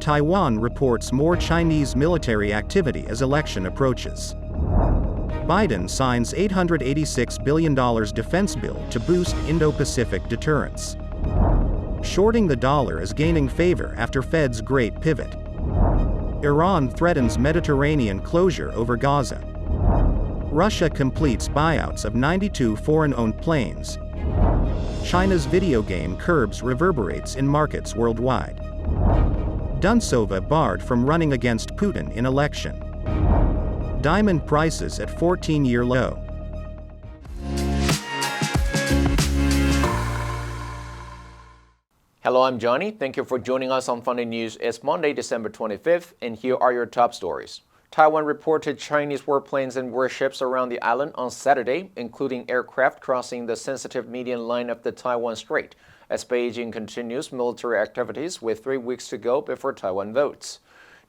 Taiwan reports more Chinese military activity as election approaches. Biden signs $886 billion defense bill to boost Indo-Pacific deterrence. Shorting the dollar is gaining favor after Fed's great pivot. Iran threatens Mediterranean closure over Gaza. Russia completes buyouts of 92 foreign-owned planes. China's video game curbs Reverberates in markets worldwide. Duntsova barred from running against Putin in election. Diamond prices at 14-year low. Hello, I'm Johnny. Thank you for joining us on Funday News. It's Monday, December 25th, and here are your top stories. Taiwan reported Chinese warplanes and warships around the island on Saturday, including aircraft crossing the sensitive median line of the Taiwan Strait, as Beijing continues military activities with 3 weeks to go before Taiwan votes.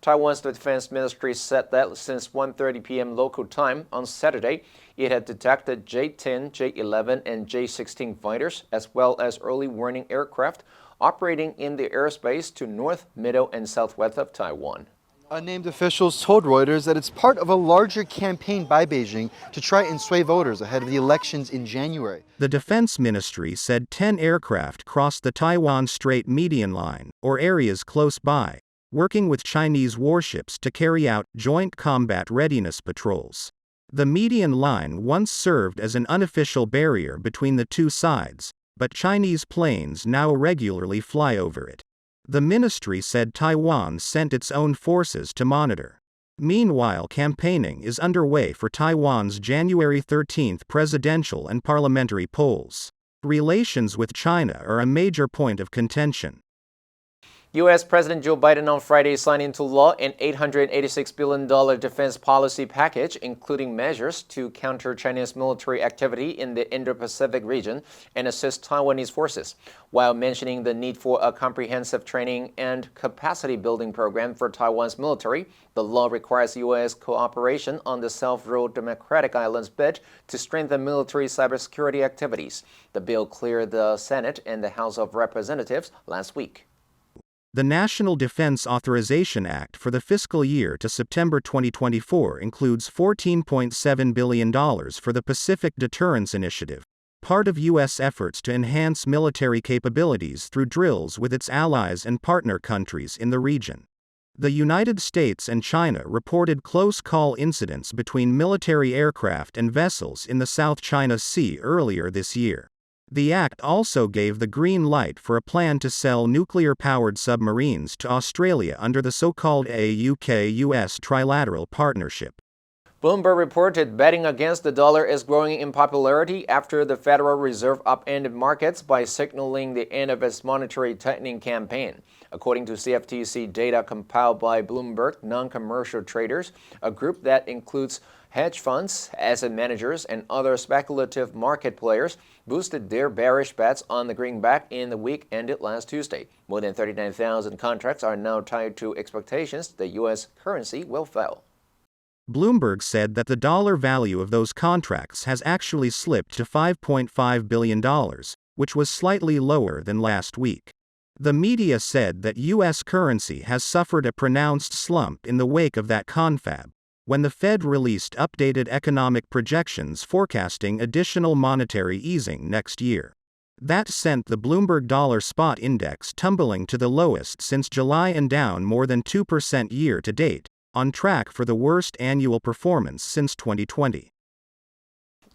Taiwan's defense ministry said that since 1:30 p.m. local time on Saturday, it had detected J-10, J-11, and J-16 fighters, as well as early warning aircraft operating in the airspace to north, middle, and southwest of Taiwan. Unnamed officials told Reuters that it's part of a larger campaign by Beijing to try and sway voters ahead of the elections in January. The Defense Ministry said 10 aircraft crossed the Taiwan Strait median line, or areas close by, working with Chinese warships to carry out joint combat readiness patrols. The median line once served as an unofficial barrier between the two sides, but Chinese planes now regularly fly over it. The ministry said Taiwan sent its own forces to monitor. Meanwhile, campaigning is underway for Taiwan's January 13th presidential and parliamentary polls. Relations with China are a major point of contention. U.S. President Joe Biden on Friday signed into law an $886 billion defense policy package, including measures to counter Chinese military activity in the Indo-Pacific region and assist Taiwanese forces, while mentioning the need for a comprehensive training and capacity-building program for Taiwan's military. The law requires U.S. cooperation on the self-ruled Democratic Islands bid to strengthen military cybersecurity activities. The bill cleared the Senate and the House of Representatives last week. The National Defense Authorization Act for the fiscal year to September 2024 includes $14.7 billion for the Pacific Deterrence Initiative, part of U.S. efforts to enhance military capabilities through drills with its allies and partner countries in the region. The United States and China reported close call incidents between military aircraft and vessels in the South China Sea earlier this year. The act also gave the green light for a plan to sell nuclear-powered submarines to Australia under the so-called UK-US trilateral partnership. Bloomberg reported betting against the dollar is growing in popularity after the Federal Reserve upended markets by signaling the end of its monetary tightening campaign. According to CFTC data compiled by Bloomberg Non-Commercial Traders, a group that includes hedge funds, asset managers, and other speculative market players, boosted their bearish bets on the greenback in the week ended last Tuesday. More than 39,000 contracts are now tied to expectations the U.S. currency will fall. Bloomberg said that the dollar value of those contracts has actually slipped to $5.5 billion, which was slightly lower than last week. The media said that U.S. currency has suffered a pronounced slump in the wake of that confab, when the Fed released updated economic projections forecasting additional monetary easing next year. That sent the Bloomberg Dollar Spot Index tumbling to the lowest since July and down more than 2% year to date, on track for the worst annual performance since 2020.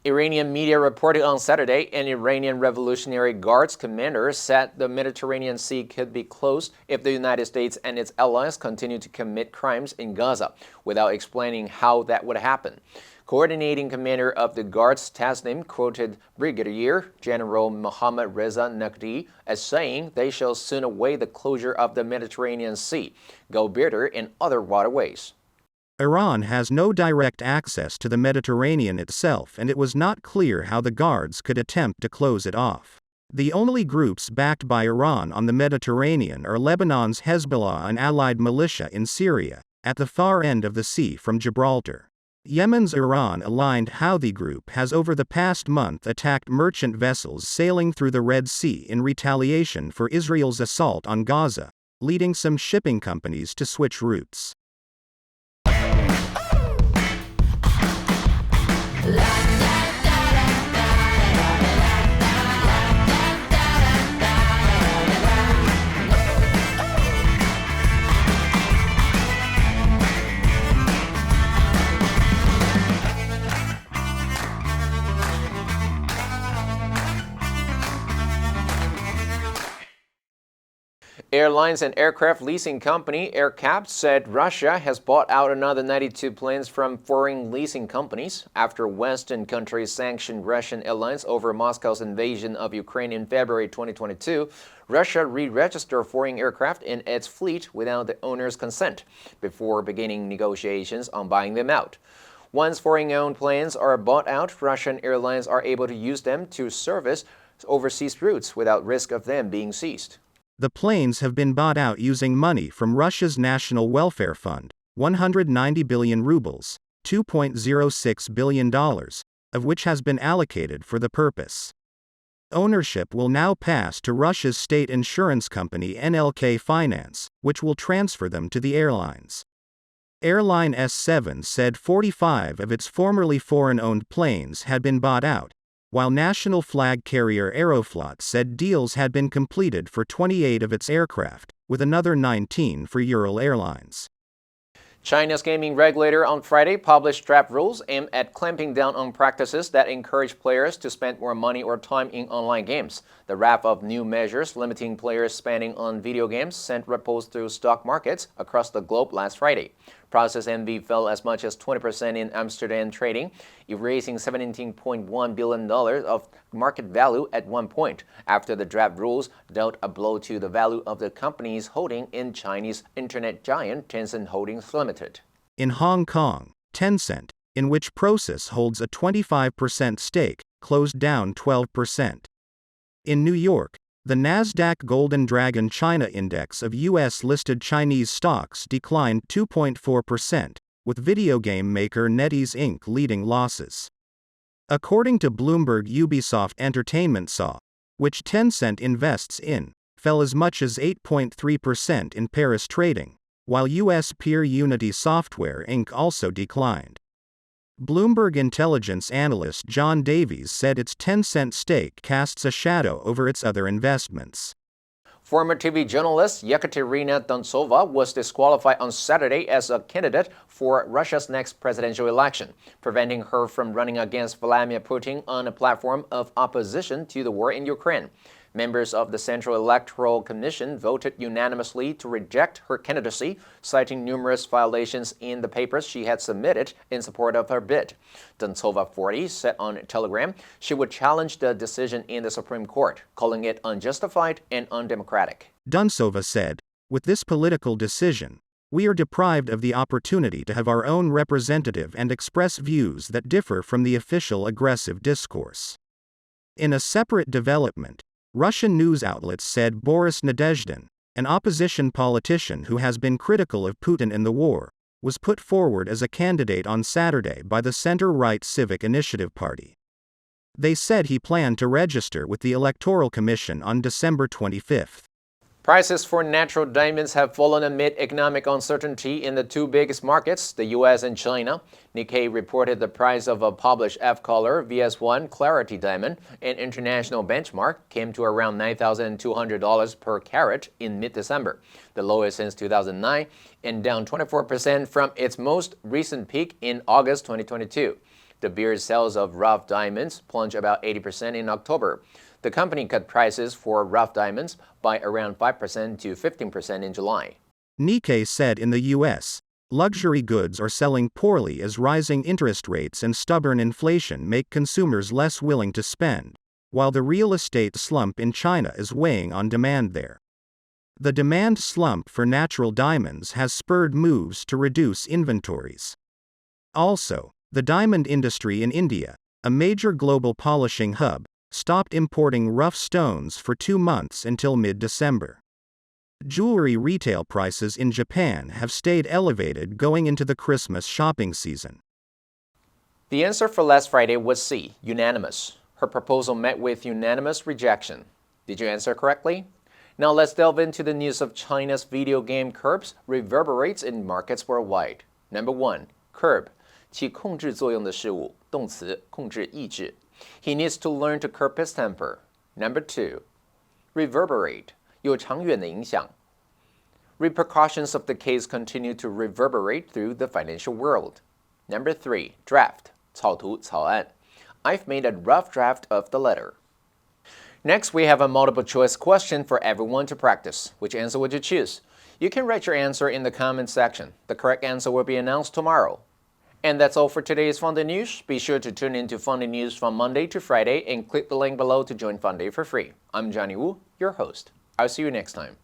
Iranian media reported on Saturday an Iranian Revolutionary Guards commander said the Mediterranean Sea could be closed if the United States and its allies continue to commit crimes in Gaza, without explaining how that would happen. Coordinating commander of the Guards Tasnim quoted Brigadier General Mohammad Reza Naqvi as saying they shall soon await the closure of the Mediterranean Sea, Gibraltar, and other waterways. Iran has no direct access to the Mediterranean itself, and it was not clear how the Guards could attempt to close it off. The only groups backed by Iran on the Mediterranean are Lebanon's Hezbollah and allied militia in Syria, at the far end of the sea from Gibraltar. Yemen's Iran-aligned Houthi group has over the past month attacked merchant vessels sailing through the Red Sea in retaliation for Israel's assault on Gaza, leading some shipping companies to switch routes. Airlines and aircraft leasing company AerCap said Russia has bought out another 92 planes from foreign leasing companies after Western countries sanctioned Russian airlines over Moscow's invasion of Ukraine in February 2022. Russia re-registered foreign aircraft in its fleet without the owner's consent before beginning negotiations on buying them out. Once foreign-owned planes are bought out, Russian airlines are able to use them to service overseas routes without risk of them being seized. The planes have been bought out using money from Russia's National Welfare Fund, 190 billion rubles, $2.06 billion, of which has been allocated for the purpose. Ownership will now pass to Russia's state insurance company NLK Finance, which will transfer them to the airlines. Airline S7 said 45 of its formerly foreign-owned planes had been bought out, while national flag carrier Aeroflot said deals had been completed for 28 of its aircraft, with another 19 for Ural Airlines. China's gaming regulator on Friday published draft rules aimed at clamping down on practices that encourage players to spend more money or time in online games. The raft of new measures limiting players' spending on video games sent ripples through stock markets across the globe last Friday. Process MV fell as much as 20% in Amsterdam trading, erasing $17.1 billion of market value at one point, after the draft rules dealt a blow to the value of the company's holding in Chinese internet giant Tencent Holdings Limited. In Hong Kong, Tencent, in which Prosus holds a 25% stake, closed down 12%. In New York, the Nasdaq Golden Dragon China Index of U.S.-listed Chinese stocks declined 2.4%, with video game maker NetEase Inc. leading losses. According to Bloomberg, Ubisoft Entertainment SAW, which Tencent invests in, fell as much as 8.3% in Paris trading, while U.S. peer Unity Software Inc. also declined. Bloomberg intelligence analyst John Davies said its Tencent stake casts a shadow over its other investments. Former TV journalist Yarina Danova was disqualified on Saturday as a candidate for Russia's next presidential election, preventing her from running against Vladimir Putin on a platform of opposition to the war in Ukraine. Members of the Central Electoral Commission voted unanimously to reject her candidacy, citing numerous violations in the papers she had submitted in support of her bid. Duntsova, 40, said on Telegram she would challenge the decision in the Supreme Court, calling it unjustified and undemocratic. Duntsova said, "With this political decision, we are deprived of the opportunity to have our own representative and express views that differ from the official aggressive discourse." In a separate development, Russian news outlets said Boris Nadezhdin, an opposition politician who has been critical of Putin in the war, was put forward as a candidate on Saturday by the center-right Civic Initiative Party. They said he planned to register with the Electoral Commission on December 25. Prices for natural diamonds have fallen amid economic uncertainty in the two biggest markets, the U.S. and China. Nikkei reported the price of a published F-color VS1 Clarity diamond, an international benchmark, came to around $9,200 per carat in mid-December, the lowest since 2009, and down 24% from its most recent peak in August 2022. De Beers sales of rough diamonds plunged about 80% in October. The company cut prices for rough diamonds by around 5% to 15% in July. Nikkei said in the U.S., luxury goods are selling poorly as rising interest rates and stubborn inflation make consumers less willing to spend, while the real estate slump in China is weighing on demand there. The demand slump for natural diamonds has spurred moves to reduce inventories. Also, the diamond industry in India, a major global polishing hub, stopped importing rough stones for 2 months until mid-December. Jewelry retail prices in Japan have stayed elevated going into the Christmas shopping season. The answer for last Friday was C, unanimous. Her proposal met with unanimous rejection. Did you answer correctly? Now let's delve into the news of China's video game curbs reverberates in markets worldwide. Number 1. Curb. 起控制作用的事物，动词，控制意志。He needs to learn to curb his temper. Number 2. Reverberate. 有长远的影响。Repercussions of the case continue to reverberate through the financial world. Number 3. Draft. 草图，草案。I've made a rough draft of the letter. Next, we have a multiple choice question for everyone to practice. Which answer would you choose? You can write your answer in the comment section. The correct answer will be announced tomorrow. And that's all for today's Funday News. Be sure to tune in to Funday News from Monday to Friday and click the link below to join Funday for free. I'm Johnny Wu, your host. I'll see you next time.